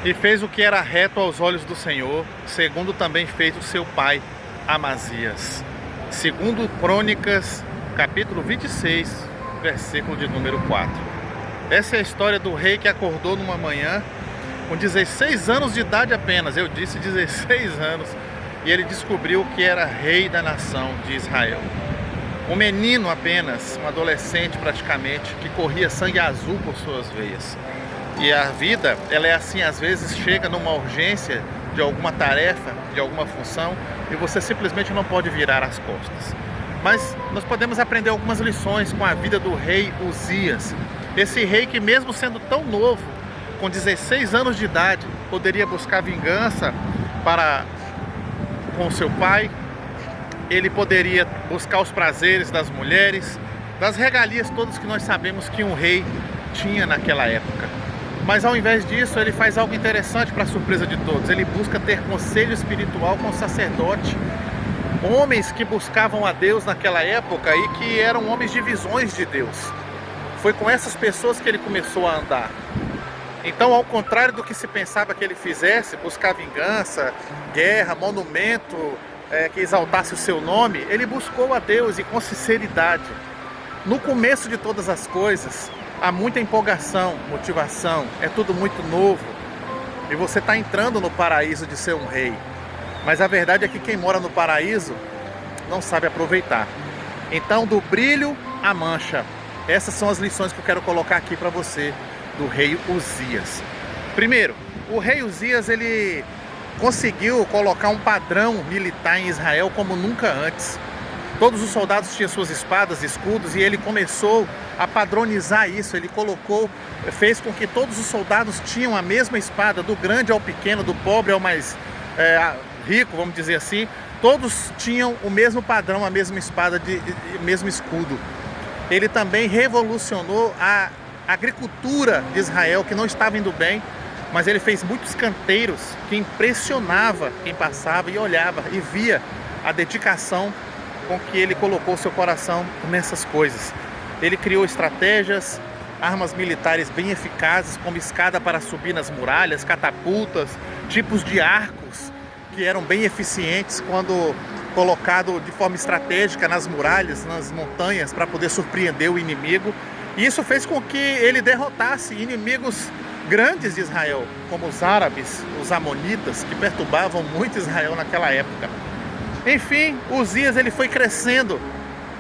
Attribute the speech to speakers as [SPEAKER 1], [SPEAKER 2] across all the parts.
[SPEAKER 1] e fez o que era reto aos olhos do Senhor, segundo também fez o seu pai Amazias. Segundo Crônicas, capítulo 26, versículo de número 4. Essa é a história do rei que acordou numa manhã com 16 anos de idade apenas, eu disse 16 anos, e ele descobriu que era rei da nação de Israel. Um menino apenas, um adolescente praticamente, que corria sangue azul por suas veias. E a vida, ela é assim, às vezes chega numa urgência de alguma tarefa, de alguma função, e você simplesmente não pode virar as costas. Mas nós podemos aprender algumas lições com a vida do rei Uzias. Esse rei que, mesmo sendo tão novo, com 16 anos de idade, poderia buscar vingança com seu pai. Ele poderia buscar os prazeres das mulheres, das regalias todas que nós sabemos que um rei tinha naquela época. Mas ao invés disso, ele faz algo interessante para a surpresa de todos. Ele busca ter conselho espiritual com o sacerdote. Homens que buscavam a Deus naquela época e que eram homens de visões de Deus. Foi com essas pessoas que ele começou a andar. Então, ao contrário do que se pensava que ele fizesse, buscar vingança, guerra, monumento, que exaltasse o seu nome, ele buscou a Deus e com sinceridade. No começo de todas as coisas, há muita empolgação, motivação, é tudo muito novo. E você está entrando no paraíso de ser um rei. Mas a verdade é que quem mora no paraíso não sabe aproveitar. Então, do brilho à mancha. Essas são as lições que eu quero colocar aqui para você do rei Uzias. Primeiro, o rei Uzias, ele conseguiu colocar um padrão militar em Israel como nunca antes. Todos os soldados tinham suas espadas, escudos, e ele começou a padronizar isso. Ele fez com que todos os soldados tinham a mesma espada, do grande ao pequeno, do pobre ao mais rico, vamos dizer assim. Todos tinham o mesmo padrão, a mesma espada, o mesmo escudo. Ele também revolucionou a agricultura de Israel, que não estava indo bem, mas ele fez muitos canteiros que impressionava quem passava e olhava e via a dedicação com que ele colocou seu coração nessas coisas. Ele criou estratégias, armas militares bem eficazes, como escada para subir nas muralhas, catapultas, tipos de arcos que eram bem eficientes quando colocado de forma estratégica nas muralhas, nas montanhas, para poder surpreender o inimigo. E isso fez com que ele derrotasse inimigos grandes de Israel, como os árabes, os amonitas, que perturbavam muito Israel naquela época. Enfim, Uzias, ele foi crescendo,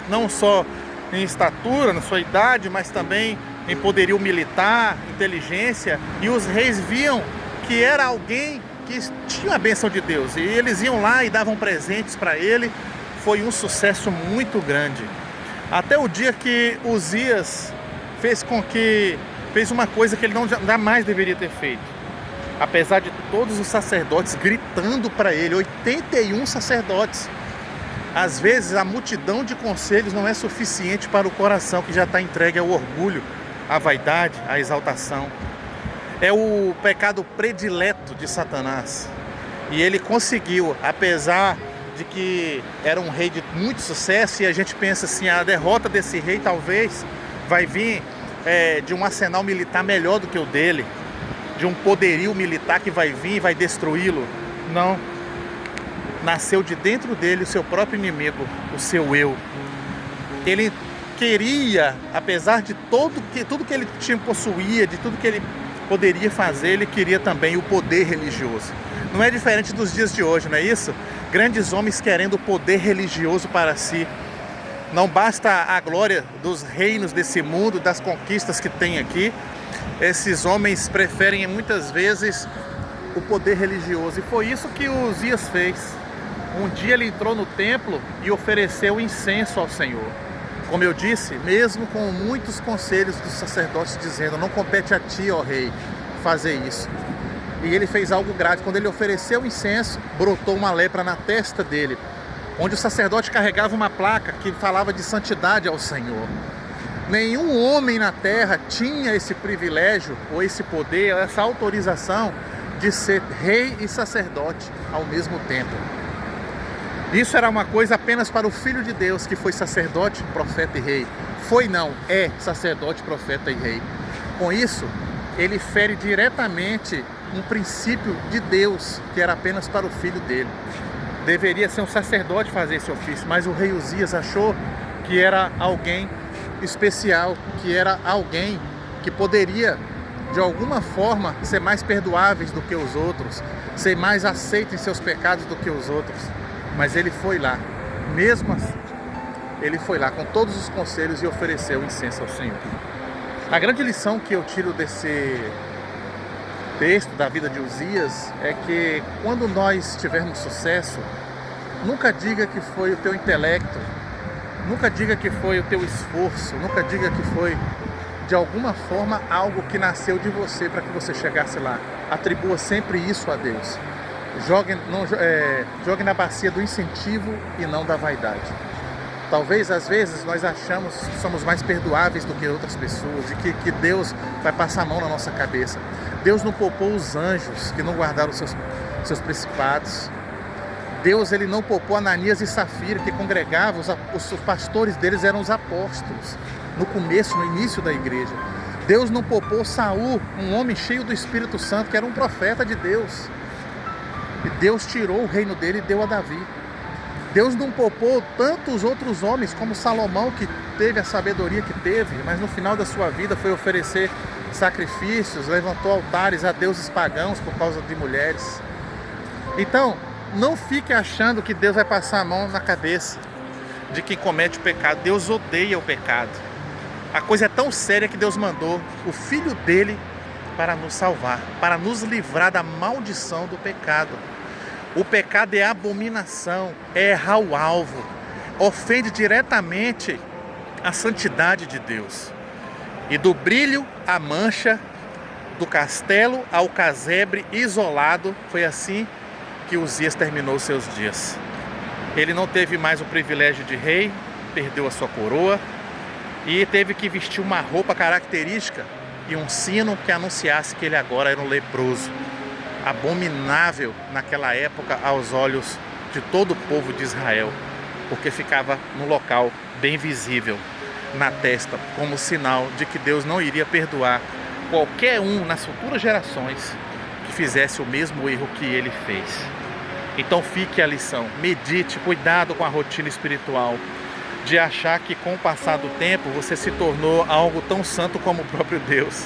[SPEAKER 1] não só em estatura, na sua idade, mas também em poderio militar, inteligência, e os reis viam que era alguém que tinha a bênção de Deus, e eles iam lá e davam presentes para ele. Foi um sucesso muito grande, até o dia que Uzias fez uma coisa que ele jamais deveria ter feito. Apesar de todos os sacerdotes gritando para ele, 81 sacerdotes. Às vezes a multidão de conselhos não é suficiente para o coração que já está entregue ao orgulho, à vaidade, à exaltação. É o pecado predileto de Satanás. E ele conseguiu, apesar de que era um rei de muito sucesso, e a gente pensa assim, a derrota desse rei talvez vai vir de um arsenal militar melhor do que o dele, de um poderio militar que vai vir e vai destruí-lo. Não. Nasceu de dentro dele o seu próprio inimigo, o seu eu. Ele queria, apesar de tudo que ele possuía, de tudo que ele poderia fazer, ele queria também o poder religioso. Não é diferente dos dias de hoje, não é isso? Grandes homens querendo o poder religioso para si. Não basta a glória dos reinos desse mundo, das conquistas que tem aqui. Esses homens preferem muitas vezes o poder religioso. E foi isso que Uzias fez. Um dia ele entrou no templo e ofereceu incenso ao Senhor. Como eu disse, mesmo com muitos conselhos dos sacerdotes dizendo: não compete a ti, ó rei, fazer isso. E ele fez algo grave. Quando ele ofereceu o incenso, brotou uma lepra na testa dele, onde o sacerdote carregava uma placa que falava de santidade ao Senhor. Nenhum homem na terra tinha esse privilégio, ou esse poder, essa autorização de ser rei e sacerdote ao mesmo tempo. Isso era uma coisa apenas para o Filho de Deus, que foi sacerdote, profeta e rei. É sacerdote, profeta e rei. Com isso, ele fere diretamente um princípio de Deus, que era apenas para o filho dele. Deveria ser um sacerdote fazer esse ofício, mas o rei Uzias achou que era alguém especial, que era alguém que poderia, de alguma forma, ser mais perdoáveis do que os outros, ser mais aceito em seus pecados do que os outros. Mas ele foi lá, mesmo assim, ele foi lá com todos os conselhos e ofereceu incenso ao Senhor. A grande lição que eu tiro desse texto da vida de Uzias é que quando nós tivermos sucesso, nunca diga que foi o teu intelecto, nunca diga que foi o teu esforço, nunca diga que foi de alguma forma algo que nasceu de você para que você chegasse lá. Atribua sempre isso a Deus. Jogue na bacia do incentivo e não da vaidade. Talvez às vezes nós achamos que somos mais perdoáveis do que outras pessoas e que Deus vai passar a mão na nossa cabeça. Deus não poupou os anjos que não guardaram seus principados. Deus ele não poupou Ananias e Safira, que congregavam, os pastores deles eram os apóstolos, no começo, no início da igreja. Deus não poupou Saul, um homem cheio do Espírito Santo, que era um profeta de Deus. E Deus tirou o reino dele e deu a Davi. Deus não poupou tantos outros homens como Salomão, que teve a sabedoria que teve, mas no final da sua vida foi oferecer sacrifícios, levantou altares a deuses pagãos por causa de mulheres. Então, não fique achando que Deus vai passar a mão na cabeça de quem comete o pecado. Deus odeia o pecado. A coisa é tão séria que Deus mandou o Filho dele para nos salvar, para nos livrar da maldição do pecado. O pecado é abominação, é errar o alvo, ofende diretamente a santidade de Deus. E do brilho à mancha, do castelo ao casebre isolado, foi assim que Uzias terminou seus dias. Ele não teve mais o privilégio de rei, perdeu a sua coroa e teve que vestir uma roupa característica e um sino que anunciasse que ele agora era um leproso, abominável naquela época aos olhos de todo o povo de Israel, porque ficava no local bem visível na testa, como sinal de que Deus não iria perdoar qualquer um nas futuras gerações que fizesse o mesmo erro que ele fez. Então fique a lição, medite, cuidado com a rotina espiritual, de achar que com o passar do tempo você se tornou algo tão santo como o próprio Deus,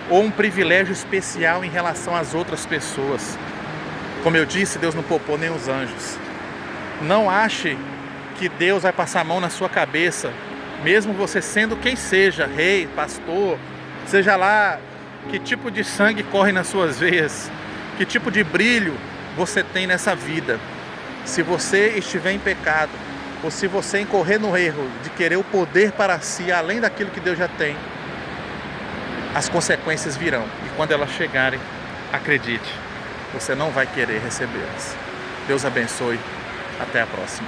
[SPEAKER 1] ou um privilégio especial em relação às outras pessoas. Como eu disse, Deus não poupou nem os anjos. Não ache que Deus vai passar a mão na sua cabeça, mesmo você sendo quem seja, rei, pastor, seja lá que tipo de sangue corre nas suas veias, que tipo de brilho você tem nessa vida. Se você estiver em pecado, ou se você incorrer no erro de querer o poder para si, além daquilo que Deus já tem, as consequências virão. E quando elas chegarem, acredite, você não vai querer recebê-las. Deus abençoe. Até a próxima.